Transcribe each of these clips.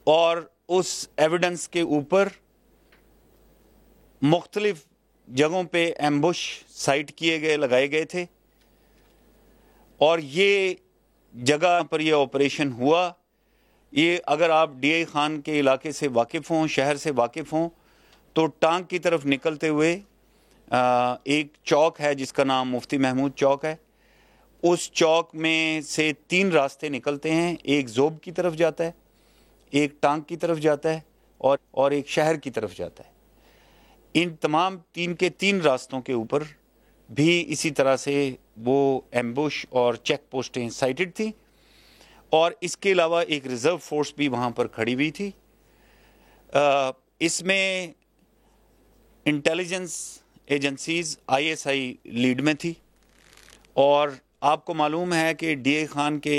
اور اس ایویڈنس کے اوپر مختلف جگہوں پہ ایمبوش سائٹ کیے گئے، لگائے گئے تھے، اور یہ جگہ پر یہ آپریشن ہوا. یہ اگر آپ ڈی آئی خان کے علاقے سے واقف ہوں، شہر سے واقف ہوں، تو ٹانک کی طرف نکلتے ہوئے ایک چوک ہے جس کا نام مفتی محمود چوک ہے. اس چوک میں سے 3 راستے نکلتے ہیں، ایک زوب کی طرف جاتا ہے، ایک ٹانک کی طرف جاتا ہے، اور ایک شہر کی طرف جاتا ہے. ان تمام 3 کے 3 راستوں کے اوپر بھی اسی طرح سے وہ ایمبوش اور چیک پوسٹیں سائٹڈ تھیں، اور اس کے علاوہ ایک ریزرو فورس بھی وہاں پر کھڑی ہوئی تھی. اس میں انٹیلیجنس ایجنسیز ISI لیڈ میں تھی، اور آپ کو معلوم ہے کہ ڈی اے خان کے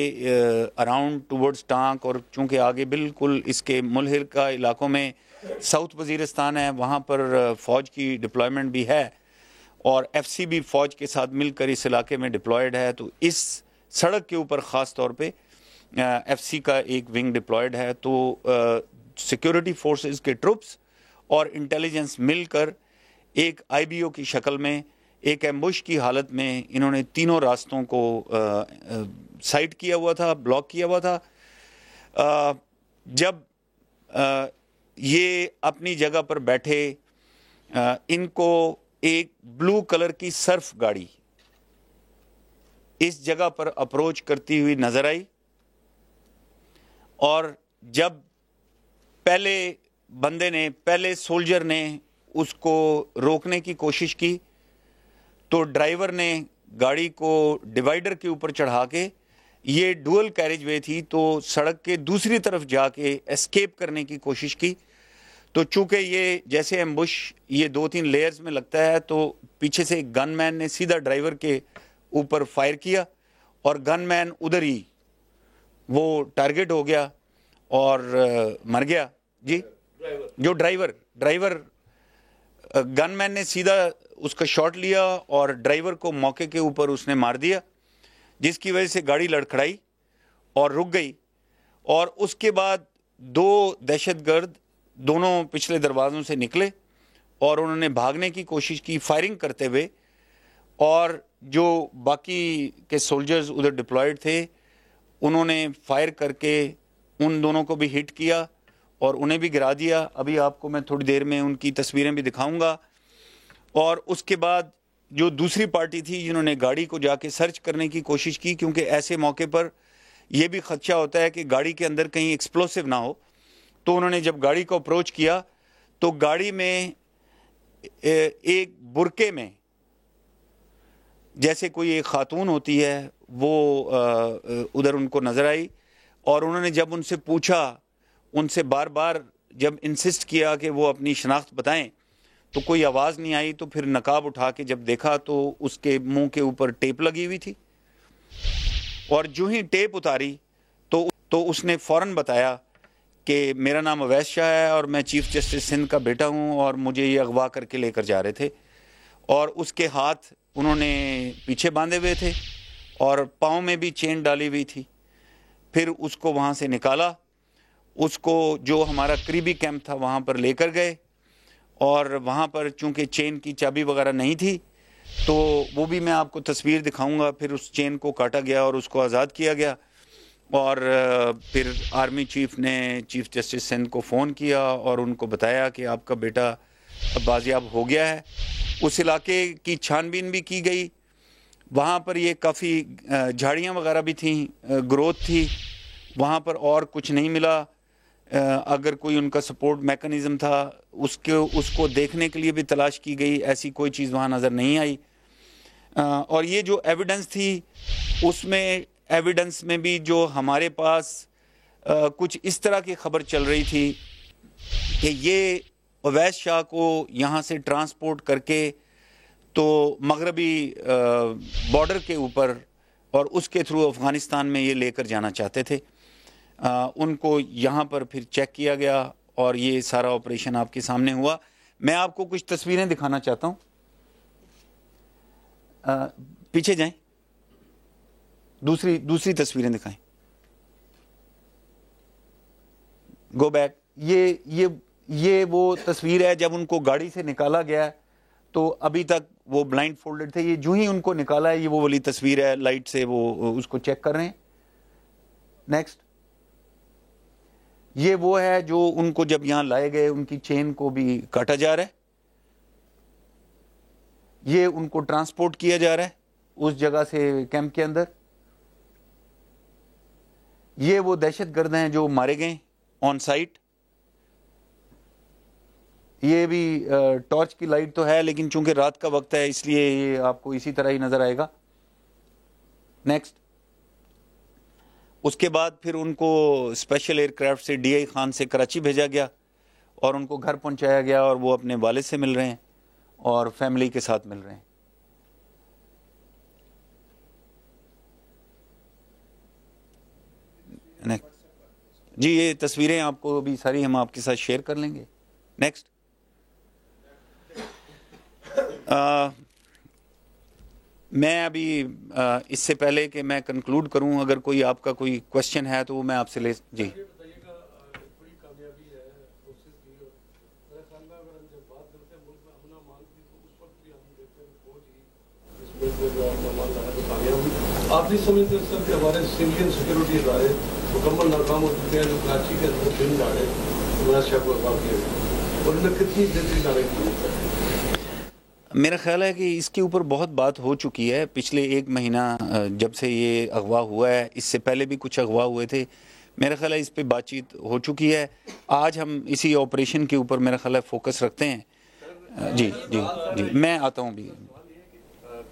اراؤنڈ ٹورڈز ٹانک، اور چونکہ آگے بالکل اس کے ملحقہ علاقوں میں ساؤتھ وزیرستان ہے، وہاں پر فوج کی ڈپلائمنٹ بھی ہے، اور FC بھی فوج کے ساتھ مل کر اس علاقے میں ڈپلائیڈ ہے. تو اس سڑک کے اوپر خاص طور پہ FC کا ایک ونگ ڈپلائیڈ ہے. تو سیکیورٹی فورسز کے ٹروپس اور انٹیلیجنس مل کر ایک IBO کی شکل میں ایک ایمبوش کی حالت میں انہوں نے تینوں راستوں کو سائٹ کیا ہوا تھا، بلاک کیا ہوا تھا. جب یہ اپنی جگہ پر بیٹھے، ان کو ایک بلو کلر کی سرف گاڑی اس جگہ پر اپروچ کرتی ہوئی نظر آئی، اور جب پہلے سولجر نے اس کو روکنے کی کوشش کی تو ڈرائیور نے گاڑی کو ڈیوائیڈر کے اوپر چڑھا کے، یہ ڈوئل کیریج وے تھی تو سڑک کے دوسری طرف جا کے اسکیپ کرنے کی کوشش کی. تو چونکہ یہ جیسے ایمبوش یہ 2-3 لیئرز میں لگتا ہے، تو پیچھے سے ایک گن مین نے سیدھا ڈرائیور کے اوپر فائر کیا، اور گن مین ادھر ہی وہ ٹارگٹ ہو گیا اور مر گیا. جی، جو ڈرائیور گن مین نے سیدھا اس کا شاٹ لیا اور ڈرائیور کو موقع کے اوپر اس نے مار دیا، جس کی وجہ سے گاڑی لڑکھڑائی اور رک گئی. اور اس کے بعد 2 دہشت گرد دونوں پچھلے دروازوں سے نکلے اور انہوں نے بھاگنے کی کوشش کی فائرنگ کرتے ہوئے، اور جو باقی کے سولجرز ادھر ڈپلائیڈ تھے انہوں نے فائر کر کے ان دونوں کو بھی ہٹ کیا اور انہیں بھی گرا دیا. ابھی آپ کو میں تھوڑی دیر میں ان کی تصویریں بھی دکھاؤں گا. اور اس کے بعد جو دوسری پارٹی تھی جنہوں نے گاڑی کو جا کے سرچ کرنے کی کوشش کی، کیونکہ ایسے موقع پر یہ بھی خدشہ ہوتا ہے کہ گاڑی کے اندر کہیں ایکسپلوسیو نہ ہو، تو انہوں نے جب گاڑی کو اپروچ کیا تو گاڑی میں ایک برقعے میں جیسے کوئی ایک خاتون ہوتی ہے وہ ادھر ان کو نظر آئی، اور انہوں نے جب ان سے پوچھا، ان سے بار بار جب انسسٹ کیا کہ وہ اپنی شناخت بتائیں تو کوئی آواز نہیں آئی. تو پھر نقاب اٹھا کے جب دیکھا تو اس کے منہ کے اوپر ٹیپ لگی ہوئی تھی، اور جو ہی ٹیپ اتاری تو اس نے فوراً بتایا کہ میرا نام اویس شاہ ہے اور میں چیف جسٹس سندھ کا بیٹا ہوں، اور مجھے یہ اغوا کر کے لے کر جا رہے تھے. اور اس کے ہاتھ انہوں نے پیچھے باندھے ہوئے تھے اور پاؤں میں بھی چین ڈالی ہوئی تھی. پھر اس کو وہاں سے نکالا، اس کو جو ہمارا قریبی کیمپ تھا وہاں پر لے کر گئے، اور وہاں پر چونکہ چین کی چابی وغیرہ نہیں تھی تو وہ بھی میں آپ کو تصویر دکھاؤں گا. پھر اس چین کو کاٹا گیا اور اس کو آزاد کیا گیا، اور پھر آرمی چیف نے چیف جسٹس سندھ کو فون کیا اور ان کو بتایا کہ آپ کا بیٹا بازیاب ہو گیا ہے. اس علاقے کی چھان بین بھی کی گئی، وہاں پر یہ کافی جھاڑیاں وغیرہ بھی تھیں، گروتھ تھی وہاں پر، اور کچھ نہیں ملا. اگر کوئی ان کا سپورٹ میکنزم تھا اس کو دیکھنے کے لیے بھی تلاش کی گئی، ایسی کوئی چیز وہاں نظر نہیں آئی. اور یہ جو ایویڈنس تھی اس میں ایویڈنس میں بھی جو ہمارے پاس کچھ اس طرح کی خبر چل رہی تھی کہ یہ اویس شاہ کو یہاں سے ٹرانسپورٹ کر کے تو مغربی بارڈر کے اوپر اور اس کے تھرو افغانستان میں یہ لے کر جانا چاہتے تھے. ان کو یہاں پر پھر چیک کیا گیا اور یہ سارا آپریشن آپ کے سامنے ہوا. میں آپ کو کچھ تصویریں دکھانا چاہتا ہوں، پیچھے جائیں، دوسری تصویریں دکھائیں. Go back. یہ وہ تصویر ہے جب ان کو گاڑی سے نکالا گیا تو ابھی تک وہ بلائنڈ فولڈڈ تھے. یہ جو ہی ان کو نکالا ہے یہ وہ والی تصویر ہے, لائٹ سے وہ اس کو چیک کر رہے ہیں. نیکسٹ. یہ وہ ہے جو ان کو جب یہاں لائے گئے ان کی چین کو بھی کاٹا جا رہا ہے. یہ ان کو ٹرانسپورٹ کیا جا رہا ہے اس جگہ سے کیمپ کے اندر. یہ وہ دہشت گرد ہیں جو مارے گئے آن سائٹ. یہ بھی ٹارچ کی لائٹ تو ہے لیکن چونکہ رات کا وقت ہے اس لیے یہ آپ کو اسی طرح ہی نظر آئے گا. نیکسٹ. اس کے بعد پھر ان کو اسپیشل ایئر کرافٹ سے ڈی آئی خان سے کراچی بھیجا گیا اور ان کو گھر پہنچایا گیا اور وہ اپنے والد سے مل رہے ہیں اور فیملی کے ساتھ مل رہے ہیں. جی یہ تصویریں آپ کو بھی ساری ہم آپ کے ساتھ شیئر کر لیں گے. نیکسٹ. میں ابھی اس سے پہلے کہ میں کنکلوڈ کروں اگر کوئی آپ کا کوئی کوشچن ہے تو وہ میں آپ سے جی. آپ نہیں سمجھتے سر کہ ہمارے سیویلین سیکورٹی ادارے مکمل ناکام ہو چکے ہیں جو کراچی کے اندر فلم ڈالے عمران شاہ کو اغوا کیے اور انہیں کتنی جلدی ڈالے کی؟ میرا خیال ہے کہ اس کے اوپر بہت بات ہو چکی ہے پچھلے ایک مہینہ جب سے یہ اغوا ہوا ہے. اس سے پہلے بھی کچھ اغوا ہوئے تھے. میرا خیال ہے اس پہ بات چیت ہو چکی ہے. آج ہم اسی آپریشن کے اوپر میرا خیال ہے فوکس رکھتے ہیں. جی جی جی میں آتا ہوں بھی.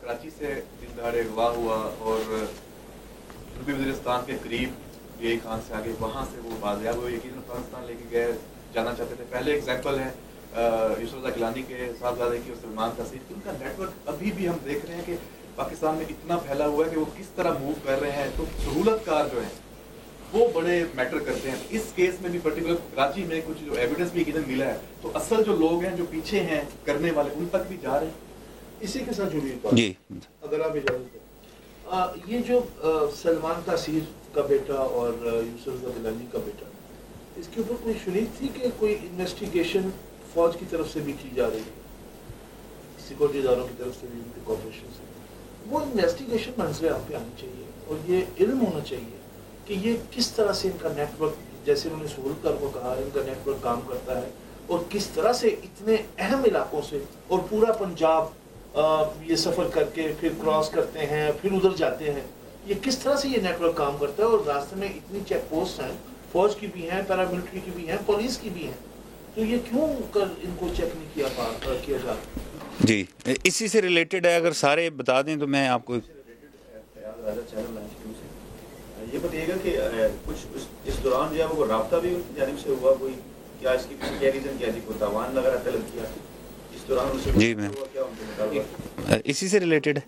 کراچی سے دن دہاڑے اغوا ہوا اور جنوبی وزیرستان کے قریب ڈی آئی خان سے آگے وہاں سے وہ بازیاب ہوئے یقیناً پاکستان لے کے گئے جانا چاہتے تھے. پہلے ایگزامپل ہے یوسف اللہ گیلانی کے صاحبزادے کی اور سلمان تحصیل کی. ان کا نیٹ ورک ابھی بھی ہم دیکھ رہے ہیں کہ پاکستان میں اتنا پھیلا ہوا ہے کہ وہ کس طرح موو کر رہے ہیں. تو سہولت کار جو ہیں وہ بڑے میٹر کرتے ہیں. اس کیس میں بھی پرٹیکولر کراچی میں کچھ جو ایویڈنس بھی یقیناً ملا ہے تو اصل جو لوگ ہیں جو پیچھے ہیں کرنے والے ان تک بھی جا رہے ہیں. اسی کے ساتھ جڑی بات جی اگر آپ اجازت دیں, یہ جو سلمان تحصیل کا بیٹا اور یوسف اللہ گیلانی کا بیٹا, اس کے اوپر کوئی شنید تھی کہ کوئی انویسٹیگیشن فوج کی طرف سے بھی کی جا رہی ہے, سیکورٹی اداروں کی طرف سے بھی, ان کے کارپوریشن سے؟ وہ انویسٹیگیشن منظر آپ پہ آنی چاہیے اور یہ علم ہونا چاہیے کہ یہ کس طرح سے ان کا نیٹ ورک, جیسے انہوں نے سہولت کار کو کہا, ان کا نیٹ ورک کام کرتا ہے اور کس طرح سے اتنے اہم علاقوں سے اور پورا پنجاب یہ سفر کر کے پھر کراس کرتے ہیں پھر ادھر جاتے ہیں. یہ کس طرح سے یہ نیٹ ورک کام کرتا ہے اور راستے میں اتنی چیک پوسٹ ہیں, فوج کی بھی ہیں, پیراملٹری کی بھی ہیں, پولیس کی بھی ہیں, تو یہ کیوں کر ان کو چیک نہیں کیا جا؟ جی اسی سے ریلیٹڈ ہے, اگر سارے بتا دیں تو میں آپ کو یہ بتائیے گا کہ کچھ اس دوران جو ہے وہ رابطہ بھی ان کی جانب سے ہوا کوئی, کیا اس کی کیا ریزن کیا جی, کوئی تاوان وغیرہ طلب کیا اس دوران؟ جی میں اسی سے ریلیٹڈ ہے.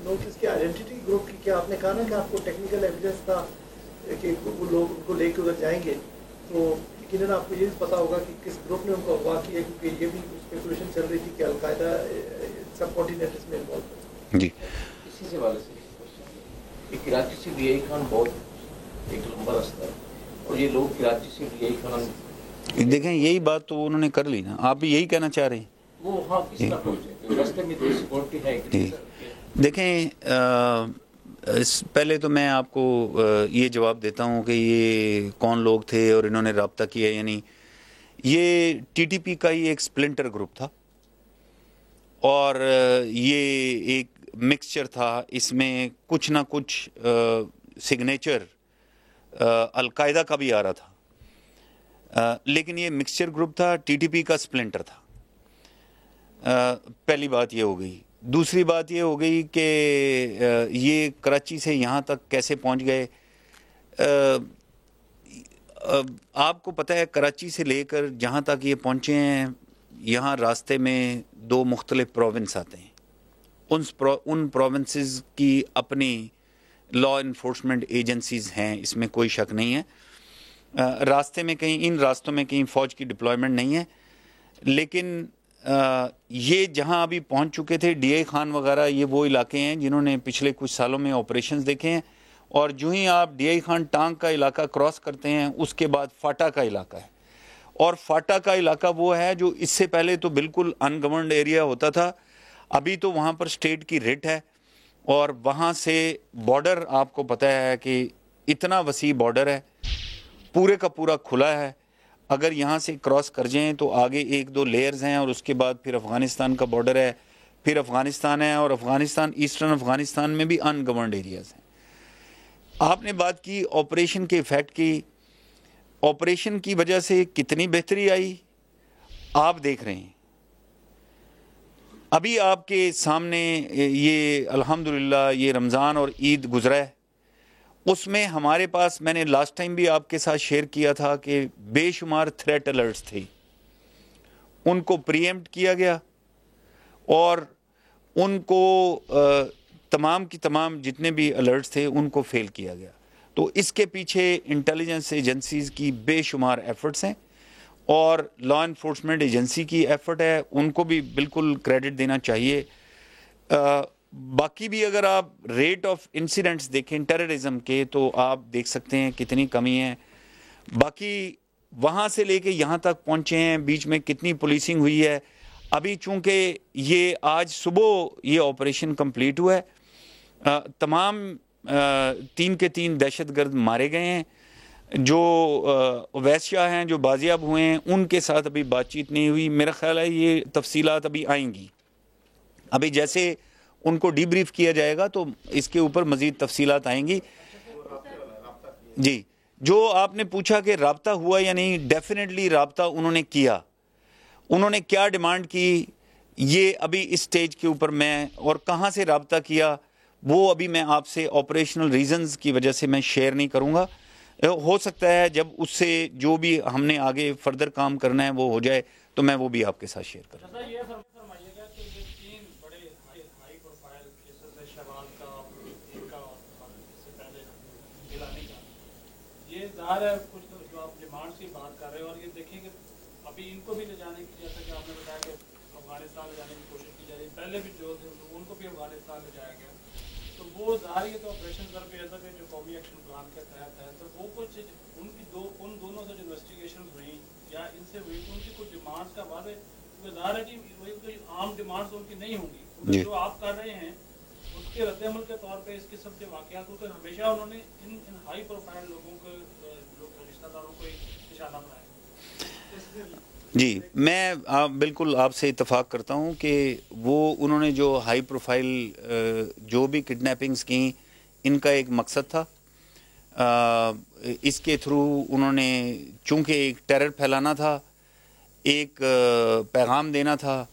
نوٹس کی آئیڈینٹی گروپ کی, کیا آپ نے کہا نا کہ آپ کو ٹیکنیکل ایویڈنس تھا کہ وہ لوگ ان کو لے کے ادھر جائیں گے, تو یقیناً آپ کو یہ پتا ہوگا کہ کس گروپ نے ان کو اغوا کیا, کیونکہ یہ بھی اسپیکولیشن چل رہی تھی کہ القاعدہ سب کانٹیننٹس میں انوالو ہے. جی اسی سے حوالے سے کراچی سے ڈی آئی خان بہت ایک لمبا راستہ ہے اور یہ لوگ کراچی سے ڈی آئی خان دیکھیں یہی بات تو انہوں نے کر لی نا, آپ بھی یہی کہنا چاہ رہے ہیں. وہ ہاں کس طرح پہنچے راستے میں کوئی سیکورٹی ہے کہ دیکھیں پہلے تو میں آپ کو یہ جواب دیتا ہوں کہ یہ کون لوگ تھے اور انہوں نے رابطہ کیا. یعنی یہ ٹی ٹی پی کا ہی ایک سپلنٹر گروپ تھا اور یہ ایک مکسچر تھا, اس میں کچھ نہ کچھ سگنیچر القاعدہ کا بھی آ رہا تھا, لیکن یہ مکسچر گروپ تھا, ٹی ٹی پی کا سپلنٹر تھا. پہلی بات یہ ہو گئی. دوسری بات یہ ہو گئی کہ یہ کراچی سے یہاں تک کیسے پہنچ گئے. آپ کو پتہ ہے کراچی سے لے کر جہاں تک یہ پہنچے ہیں یہاں راستے میں 2 مختلف پروونس آتے ہیں. ان پروونسز کی اپنی لا انفورسمنٹ ایجنسیز ہیں, اس میں کوئی شک نہیں ہے. راستے میں کہیں ان راستوں میں کہیں فوج کی ڈپلائمنٹ نہیں ہے, لیکن یہ جہاں ابھی پہنچ چکے تھے ڈی آئی خان وغیرہ, یہ وہ علاقے ہیں جنہوں نے پچھلے کچھ سالوں میں آپریشنز دیکھے ہیں اور جو ہی آپ ڈی آئی خان ٹانگ کا علاقہ کراس کرتے ہیں اس کے بعد فاٹا کا علاقہ ہے، اور فاٹا کا علاقہ وہ ہے جو اس سے پہلے تو بالکل ان گورنڈ ایریا ہوتا تھا، ابھی تو وہاں پر اسٹیٹ کی ریٹ ہے، اور وہاں سے بارڈر آپ کو پتہ ہے کہ اتنا وسیع بارڈر ہے، پورے کا پورا کھلا ہے، اگر یہاں سے کراس کر جائیں تو آگے 1-2 لیئرز ہیں، اور اس کے بعد پھر افغانستان کا بارڈر ہے، پھر افغانستان ہے، اور افغانستان ایسٹرن افغانستان میں بھی ان گورنڈ ایریاز ہیں۔ آپ نے بات کی آپریشن کے ایفیکٹ کی، آپریشن کی وجہ سے کتنی بہتری آئی آپ دیکھ رہے ہیں۔ ابھی آپ کے سامنے یہ الحمدللہ یہ رمضان اور عید گزرا ہے، اس میں ہمارے پاس، میں نے لاسٹ ٹائم بھی آپ کے ساتھ شیئر کیا تھا کہ بے شمار تھریٹ الرٹس تھے، ان کو پری ایمپٹ کیا گیا، اور ان کو تمام کی تمام جتنے بھی الرٹس تھے ان کو فیل کیا گیا۔ تو اس کے پیچھے انٹیلیجنس ایجنسیز کی بے شمار ایفرٹس ہیں، اور لا انفورسمنٹ ایجنسی کی ایفرٹ ہے، ان کو بھی بالکل کریڈٹ دینا چاہیے۔ باقی بھی اگر آپ ریٹ آف انسیڈنٹس دیکھیں ٹیررزم کے تو آپ دیکھ سکتے ہیں کتنی کمی ہے۔ باقی وہاں سے لے کے یہاں تک پہنچے ہیں، بیچ میں کتنی پولیسنگ ہوئی ہے۔ ابھی چونکہ یہ آج صبح یہ آپریشن کمپلیٹ ہوا ہے، تمام 3 کے 3 دہشت گرد مارے گئے ہیں، جو اویس شاہ ہیں جو بازیاب ہوئے ہیں ان کے ساتھ ابھی بات چیت نہیں ہوئی، میرا خیال ہے یہ تفصیلات ابھی آئیں گی، ابھی جیسے ان کو ڈی بریف کیا جائے گا تو اس کے اوپر مزید تفصیلات آئیں گی۔ جی، جو آپ نے پوچھا کہ رابطہ ہوا یا نہیں، ڈیفینیٹلی رابطہ انہوں نے کیا، انہوں نے کیا ڈیمانڈ کی یہ ابھی اس سٹیج کے اوپر میں، اور کہاں سے رابطہ کیا وہ ابھی میں آپ سے آپریشنل ریزنز کی وجہ سے میں شیئر نہیں کروں گا، ہو سکتا ہے جب اس سے جو بھی ہم نے آگے فردر کام کرنا ہے وہ ہو جائے تو میں وہ بھی آپ کے ساتھ شیئر کروں گا۔ یہ فرمائیے گا کہ یہ 3 بڑے ہائی پروفائل کیسز ہے، شمال کا، ایک کا اور اس سے پہلے گیلانی کا، یہ ظاہر ہے کچھ جو آپ ڈیمانڈس کی بات کر رہے ہیں، اور یہ دیکھیں کہ ابھی ان کو بھی لے جانے کی، جیسا کہ آپ نے بتایا کہ افغانستان لے جانے کی کوشش کی جا رہی ہے، پہلے بھی جو تھے ان کو بھی افغانستان لے جایا گیا، تو وہ ظاہر ہے تو آپریشن ضرب عزت ہے جو قومی ایکشن پلان کے تحت ہے، تو وہ کچھ ان دونوں سے جو انویسٹیگیشن ہوئی یا ان سے ہوئی تو ان کی کچھ ڈیمانڈس کا بعد ہے، کیونکہ ظاہر ہے کہ کوئی عام ڈیمانڈس ان کی نہیں ہوں گی، کیونکہ جو آپ کر رہے ہیں اس کے رد عمل کے طور پہ اس قسم کے واقعات، کیونکہ ہمیشہ انہوں نے ان ہائی پروفائل لوگوں کو، رشتہ داروں کو نشانہ بنایا۔ جی، میں بالکل آپ سے اتفاق کرتا ہوں کہ وہ انہوں نے جو ہائی پروفائل جو بھی کڈنیپنگز کیں ان کا ایک مقصد تھا، اس کے تھرو انہوں نے چونکہ ایک ٹیرر پھیلانا تھا، ایک پیغام دینا تھا۔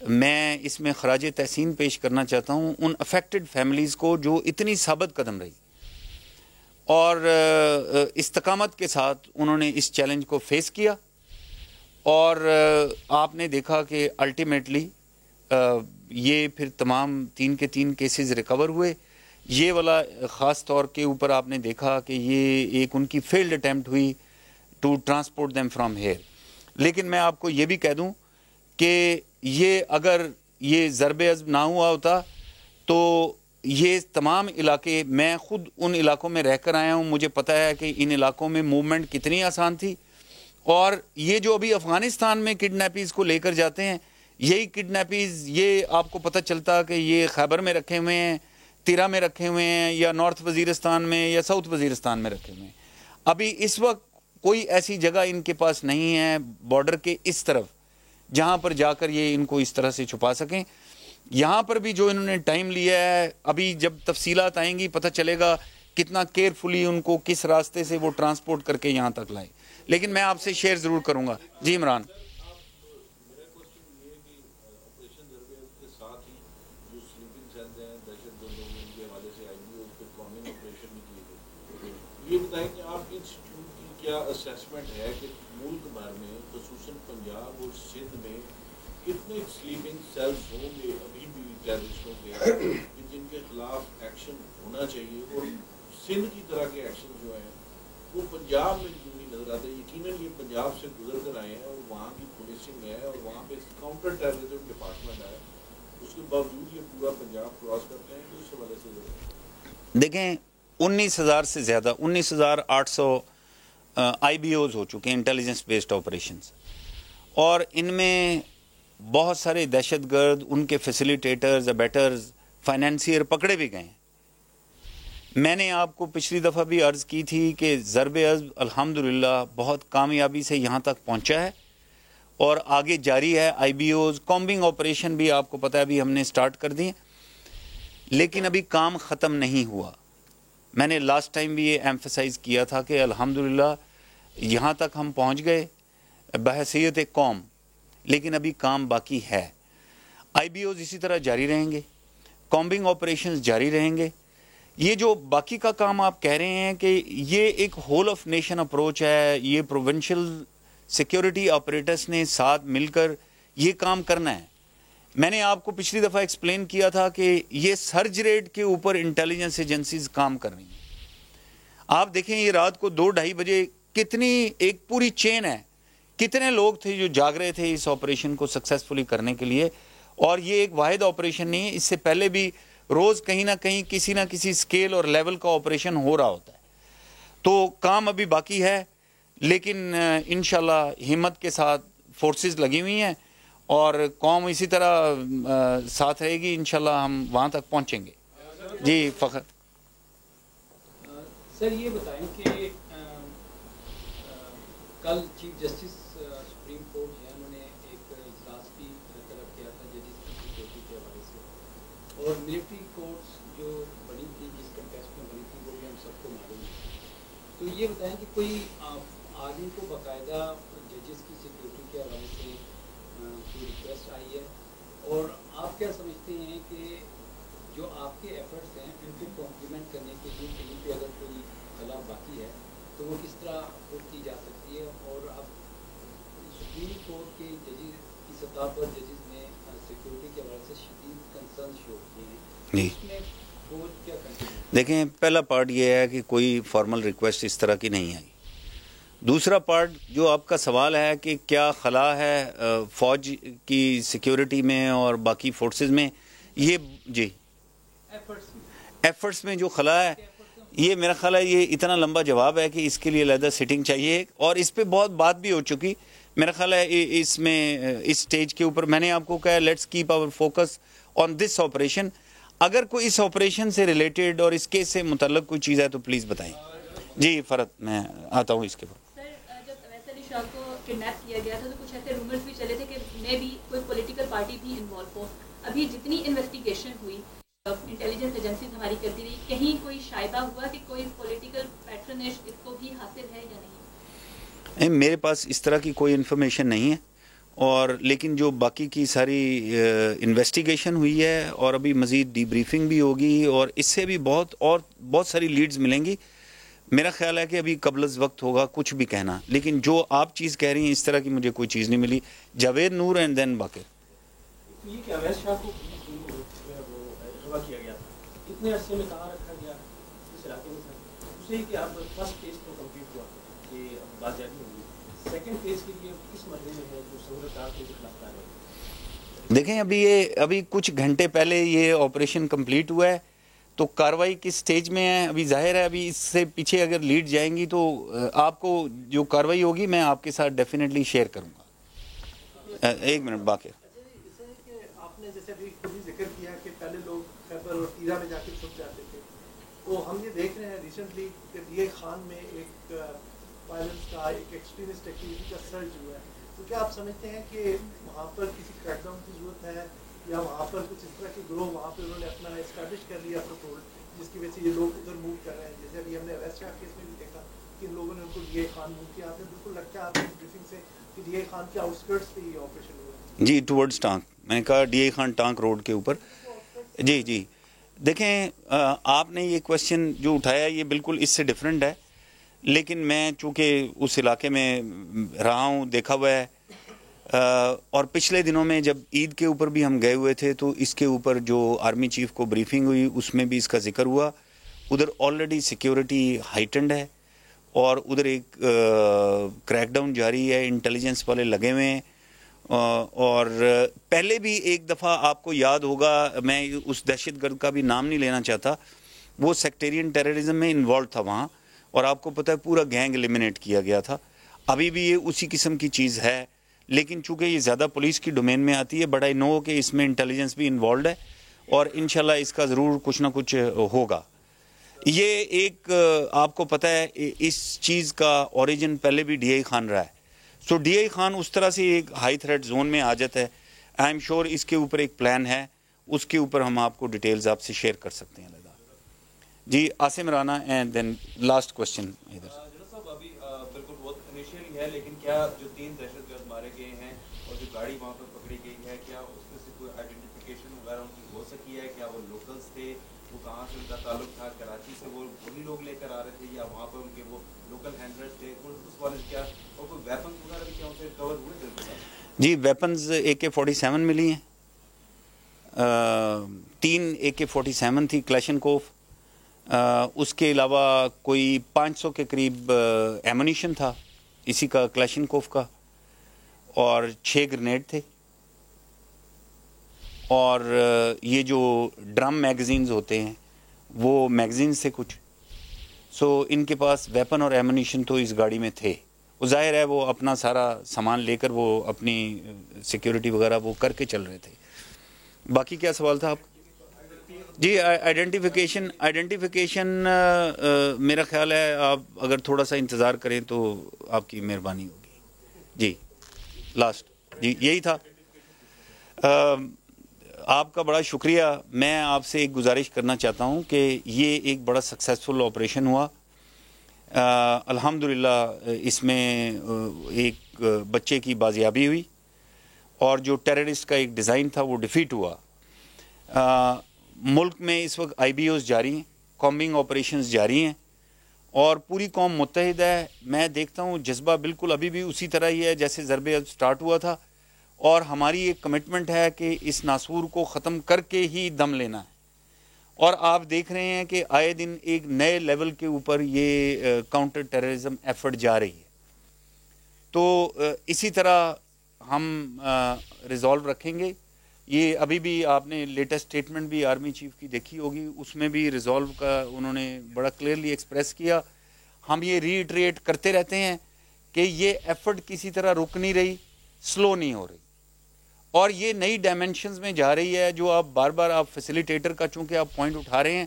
میں اس میں خراج تحسین پیش کرنا چاہتا ہوں ان افیکٹڈ فیملیز کو جو اتنی ثابت قدم رہی اور استقامت کے ساتھ انہوں نے اس چیلنج کو فیس کیا، اور آپ نے دیکھا کہ الٹیمیٹلی یہ پھر تمام 3 کے 3 کیسز ریکور ہوئے۔ یہ والا خاص طور کے اوپر آپ نے دیکھا کہ یہ ایک ان کی فیلڈ اٹیمپٹ ہوئی to transport them from here. لیکن میں آپ کو یہ بھی کہہ دوں کہ یہ اگر یہ ضرب عزم نہ ہوا ہوتا تو یہ تمام علاقے، میں خود ان علاقوں میں رہ کر آیا ہوں، مجھے پتہ ہے کہ ان علاقوں میں موومنٹ کتنی آسان تھی، اور یہ جو ابھی افغانستان میں کڈنیپیز کو لے کر جاتے ہیں، یہی کڈنیپیز یہ آپ کو پتہ چلتا کہ یہ خیبر میں رکھے ہوئے ہیں، تیرا میں رکھے ہوئے ہیں، یا نارتھ وزیرستان میں یا ساؤتھ وزیرستان میں رکھے ہوئے ہیں۔ ابھی اس وقت کوئی ایسی جگہ ان کے پاس نہیں ہے بارڈر کے اس طرف جہاں پر جا کر یہ ان کو اس طرح سے چھپا سکیں۔ یہاں پر بھی جو انہوں نے ٹائم لیا ہے، ابھی جب تفصیلات آئیں گی پتہ چلے گا کتنا کیئرفلی ان کو کس راستے سے وہ ٹرانسپورٹ کر کے یہاں تک لائے، لیکن میں آپ سے شیئر ضرور کروں گا۔ جی عمران۔ یہ بتائیں کہ آپ انسٹیٹیوٹ کی کیا اسیسمنٹ ہے کہ ملک بھر میں خصوصاً پنجاب اور سندھ میں کتنے سلیپنگ سیلز ہوں گے ابھی بھی ٹیررسٹوں کے جن کے خلاف ایکشن ہونا چاہیے، اور سندھ کی طرح کے ایکشن جو ہیں وہ پنجاب میں کیوں نہیں نظر آتے؟ یقیناً یہ پنجاب سے گزر کر آئے ہیں اور وہاں کی پولیسنگ ہے اور وہاں پہ کاؤنٹر ٹیررزم ڈپارٹمنٹ ہے، اس کے باوجود یہ پورا پنجاب کراس کرتے ہیں، تو اس حوالے سے دیکھیں 19,000 سے زیادہ 19,800 IBOs ہو چکے ہیں، انٹیلیجنس بیسڈ آپریشنز، اور ان میں بہت سارے دہشت گرد، ان کے فیسیلیٹیٹرز، ابیٹرز، فائنینسیئر پکڑے بھی گئے ہیں۔ میں نے آپ کو پچھلی دفعہ بھی عرض کی تھی کہ ضرب عضب الحمدللہ بہت کامیابی سے یہاں تک پہنچا ہے اور آگے جاری ہے۔ IBOs کامبنگ آپریشن بھی آپ کو پتہ ہے ابھی ہم نے سٹارٹ کر دی، لیکن ابھی کام ختم نہیں ہوا۔ میں نے لاسٹ ٹائم بھی یہ ایمفسائز کیا تھا کہ الحمدللہ یہاں تک ہم پہنچ گئے بحیثیت قوم، لیکن ابھی کام باقی ہے۔ IBOs اسی طرح جاری رہیں گے، کامبنگ آپریشنز جاری رہیں گے۔ یہ جو باقی کا کام آپ کہہ رہے ہیں کہ یہ ایک ہول آف نیشن اپروچ ہے، یہ پروونشل سیکیورٹی آپریٹرز نے ساتھ مل کر یہ کام کرنا ہے۔ میں نے آپ کو پچھلی دفعہ ایکسپلین کیا تھا کہ یہ سرج ریٹ کے اوپر انٹیلیجنس ایجنسیز کام کر رہی ہیں۔ آپ دیکھیں یہ رات کو 2-2:30 بجے کتنی ایک پوری چین ہے، کتنے لوگ تھے جو جاگ رہے تھے اس آپریشن کو سکسیسفلی کرنے کے لیے، اور یہ ایک واحد آپریشن نہیں ہے، اس سے پہلے بھی روز کہیں نہ کہیں کسی نہ کسی سکیل اور لیول کا آپریشن ہو رہا ہوتا ہے۔ تو کام ابھی باقی ہے، لیکن انشاءاللہ ہمت کے ساتھ فورسز لگی ہوئی ہیں اور قوم اسی طرح ساتھ رہے گی، انشاءاللہ ہم وہاں تک پہنچیں گے۔ جی فخر سر یہ بتائیں کہ کل چیف جسٹس سپریم کورٹ ہے، انہوں نے ایک اجلاس بھی طلب کیا تھا ججز کی سیکورٹی کے حوالے سے، اور ملٹری کورٹس جو بنی تھی، جس کنٹیکسٹ میں بنی تھی، وہ بھی ہم سب کو معلوم ہے۔ تو یہ بتائیں کہ کوئی آدمی کو باقاعدہ ججز کی سیکورٹی کے حوالے سے کوئی ریکویسٹ آئی ہے، اور آپ کیا سمجھتے ہیں کہ جو آپ کے ایفرٹس ہیں ان کو کمپلیمنٹ کرنے کے لیے کہیں پہ اگر کوئی خلا باقی ہے تو وہ کس طرح افورڈ کی جا سکتی ہے؟ اور اب سپریم کورٹ کے ججز کی سطح پر ججز نے سیکورٹی کے حوالے سے شدید کنسرن شو کیے ہیں، اس میں فوج کیا کنٹینیو؟ دیکھیں، پہلا پارٹ یہ ہے کہ کوئی فارمل ریکویسٹ اس طرح کی نہیں آئی۔ دوسرا پارٹ جو آپ کا سوال ہے کہ کیا خلا ہے فوج کی سیکیورٹی میں اور باقی فورسز میں، یہ جی ایفرٹس میں جو خلا ہے، یہ میرا خیال ہے یہ اتنا لمبا جواب ہے کہ اس کے لیے علیحدہ سیٹنگ چاہیے، اور اس پہ بہت بات بھی ہو چکی۔ میرا خیال ہے اس میں اس سٹیج کے اوپر میں نے آپ کو کہا let's keep our focus on this operation. اگر کوئی اس آپریشن سے ریلیٹڈ اور اس کیس سے متعلق کوئی چیز ہے تو پلیز بتائیں۔ جی فرد میں آتا ہوں اس کے بعد۔ سر، جب اویس علی شاہ کو کڈنیپ کیا گیا تھا تو کچھ ایسے رومرز بھی چلے تھے کہ میں بھی کوئی پولیٹیکل پارٹی بھی انوالو ہو۔ ابھی جتنی انویسٹیگیشن ہوئی انٹیلیجنس ایجنسیز ہماری کرتی رہی، کہیں کوئی شائبہ ہوا کہ کوئی پولیٹیکل پیٹرنیج اس کو بھی حاصل ہے یا نہیں؟ میرے پاس اس طرح کی کوئی انفارمیشن نہیں ہے، اور لیکن جو باقی کی ساری انویسٹیگیشن ہوئی ہے اور ابھی مزید ڈی بریفنگ بھی ہوگی اور اس سے بھی بہت ساری لیڈز ملیں گی۔ میرا خیال ہے کہ ابھی قبل از وقت ہوگا کچھ بھی کہنا، لیکن جو آپ چیز کہہ رہی ہیں اس طرح کی مجھے کوئی چیز نہیں ملی۔ جاوید نور اینڈ دین باقر۔ یہ کہ اویس شاہ کو اغوا کیا گیا تھا، اتنے عرصے میں کہاں رکھا گیا اس علاقے میں تھا، اسے ہی کہ اب فرسٹ فیز تو کمپلیٹ ہوا کہ بات جاری ہوگی، سیکنڈ فیز کے لیے کس مرحلے میں ہے جو سہولتات کے خلاف کارروائی؟ دیکھیں ابھی کچھ گھنٹے پہلے یہ آپریشن کمپلیٹ ہوا ہے، تو کاروائی کس سٹیج میں ہے ابھی ظاہر ہے، ابھی اس سے پیچھے اگر لیڈ جائیں گی تو آپ کو جو کاروائی ہوگی میں آپ کے ساتھ ڈیفینیٹلی شیئر کروں گا۔ ایک منٹ باقر۔ آپ نے جیسے ابھی خود ہی ذکر کیا کہ پہلے لوگ خیبر اور تیرا میں جا کے چھپ جاتے تھے، تو ہم یہ دیکھ رہے ہیں ریسنٹلی کہ ڈی اے خان میں ایک وائلنس کا، ایک ایکسٹریمسٹ ایکٹیویٹی کا سرج ہوا ہے، تو کیا آپ سمجھتے ہیں کہ وہاں پر کسی کریک ڈاؤن کی ضرورت ہے، یا وہاں پر کچھ اس طرح کے گروہ وہاں پہ انہوں نے اپنا اسٹیبلش کر لیا اپنا ہولڈ، جس کی وجہ سے یہ لوگ ادھر موو کر رہے ہیں؟ جیسے ابھی ہم نے اویس شاہ کیس میں بھی دیکھا کہ ان لوگوں نے ان کو ڈی اے خان موو کیا، آپ نے بالکل لگتا ہے آپ کی بریفنگ سے کہ ڈی اے خان کے آؤٹ اسکرٹس پہ یہ آپریشن ہوا ہے؟ جی ٹورڈز ٹانک، میں نے کہا D A Khan Tank road کے اوپر۔ جی دیکھیں، آپ نے یہ کویسچن جو اٹھایا یہ بالکل اس سے ڈیفرنٹ ہے، لیکن میں چونکہ اس علاقے میں رہا ہوں، دیکھا ہوا ہے، اور پچھلے دنوں میں جب عید کے اوپر بھی ہم گئے ہوئے تھے تو اس کے اوپر جو آرمی چیف کو بریفنگ ہوئی اس میں بھی اس کا ذکر ہوا۔ ادھر آلریڈی سیکیورٹی ہائٹنڈ ہے اور ادھر ایک کریک ڈاؤن جاری ہے، انٹیلیجنس والے لگے ہوئے ہیں، اور پہلے بھی ایک دفعہ آپ کو یاد ہوگا، میں اس دہشت گرد کا بھی نام نہیں لینا چاہتا، وہ سیکٹیرین ٹیررزم میں انوالو تھا وہاں، اور آپ کو پتہ ہے پورا گینگ ایلیمنیٹ کیا گیا تھا. ابھی بھی یہ اسی قسم کی چیز ہے، لیکن چونکہ یہ زیادہ پولیس کی ڈومین میں آتی ہے، بٹ آئی نو کہ اس میں انٹیلیجنس بھی انوالوڈ ہے، اور انشاءاللہ اس کا ضرور کچھ نہ کچھ ہوگا. یہ ایک آپ کو پتہ ہے اس چیز کا اوریجن پہلے بھی ڈی آئی خان رہا ہے. سو ڈی آئی خان اس طرح سے ایک ہائی تھریٹ زون میں آ جاتا ہے. آئی ایم شیور اس کے اوپر ایک پلان ہے، اس کے اوپر ہم آپ کو ڈیٹیلز آپ سے شیئر کر سکتے ہیں. جی Asim Rana and then last question ادھر. جناب صاحب ابھی بالکل بہت انیشیلی ہے، لیکن کیا جو 3 دہشت گرد مارے گئے ہیں اور جو گاڑی وہاں پر پکڑی گئی ہے، کیا اس میں سے کوئی آئیڈینٹیفیکیشن وغیرہ ان کی ہو سکی ہے؟ کیا وہ لوکلز تھے؟ وہ کہاں سے ان کا تعلق تھا؟ کراچی سے وہ وہی لوگ لے کر آ رہے تھے یا وہاں پر ان کے وہ لوکل ہینڈلرز تھے؟ اس والے کیا اور کوئی ویپنز وغیرہ بھی کیا ان سے ریکور ہوئے؟ جی ویپنز AK-47 ملی ہیں، 3 AK-47 تھی کلیشنکوف، اس کے علاوہ کوئی 500 کے قریب ایمونیشن تھا اسی کا کلیشنکوف کا، اور 6 گرنیڈ تھے، اور یہ جو ڈرم میگزینز ہوتے ہیں وہ میگزینز تھے کچھ. سو ان کے پاس ویپن اور ایمونیشن تو اس گاڑی میں تھے. وہ ظاہر ہے وہ اپنا سارا سامان لے کر وہ اپنی سیکیورٹی وغیرہ وہ کر کے چل رہے تھے. باقی کیا سوال تھا آپ؟ جی آئیڈینٹیفیکیشن میرا خیال ہے آپ اگر تھوڑا سا انتظار کریں تو آپ کی مہربانی ہوگی. جی لاسٹ جی یہی تھا. آپ کا بڑا شکریہ. میں آپ سے ایک گزارش کرنا چاہتا ہوں کہ یہ ایک بڑا سکسیسفل آپریشن ہوا. الحمدللہ اس میں ایک بچے کی بازیابی ہوئی، اور جو ٹیررسٹ کا ایک ڈیزائن تھا وہ ڈیفیٹ ہوا. ملک میں اس وقت IBOs جاری ہیں، کامبنگ آپریشنز جاری ہیں، اور پوری قوم متحد ہے. میں دیکھتا ہوں جذبہ بالکل ابھی بھی اسی طرح ہی ہے جیسے ضرب سٹارٹ ہوا تھا، اور ہماری ایک کمٹمنٹ ہے کہ اس ناسور کو ختم کر کے ہی دم لینا ہے. اور آپ دیکھ رہے ہیں کہ آئے دن ایک نئے لیول کے اوپر یہ کاؤنٹر ٹیررزم ایفرٹ جا رہی ہے. تو اسی طرح ہم ریزالو رکھیں گے. یہ ابھی بھی آپ نے لیٹسٹ اسٹیٹمنٹ بھی آرمی چیف کی دیکھی ہوگی، اس میں بھی ریزالو کا انہوں نے بڑا کلیئرلی ایکسپریس کیا. ہم یہ ری ایٹریٹ کرتے رہتے ہیں کہ یہ ایفرٹ کسی طرح رک نہیں رہی، سلو نہیں ہو رہی، اور یہ نئی ڈائمینشنز میں جا رہی ہے. جو آپ بار بار آپ فیسیلیٹیٹر کا چونکہ آپ پوائنٹ اٹھا رہے ہیں،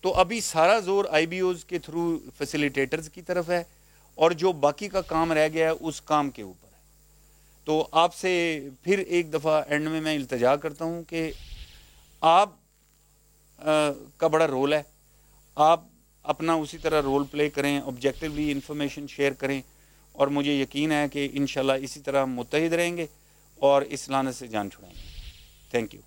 تو ابھی سارا زور IBOs کے تھرو فیسیلیٹیٹرز کی طرف ہے، اور جو باقی کا کام رہ گیا ہے اس کام کے اوپر ہے. تو آپ سے پھر ایک دفعہ اینڈ میں التجا کرتا ہوں کہ آپ کا بڑا رول ہے، آپ اپنا اسی طرح رول پلے کریں، آبجیکٹیولی انفارمیشن شیئر کریں، اور مجھے یقین ہے کہ انشاءاللہ اسی طرح ہم متحد رہیں گے اور اس لعنت سے جان چھڑائیں گے. Thank you.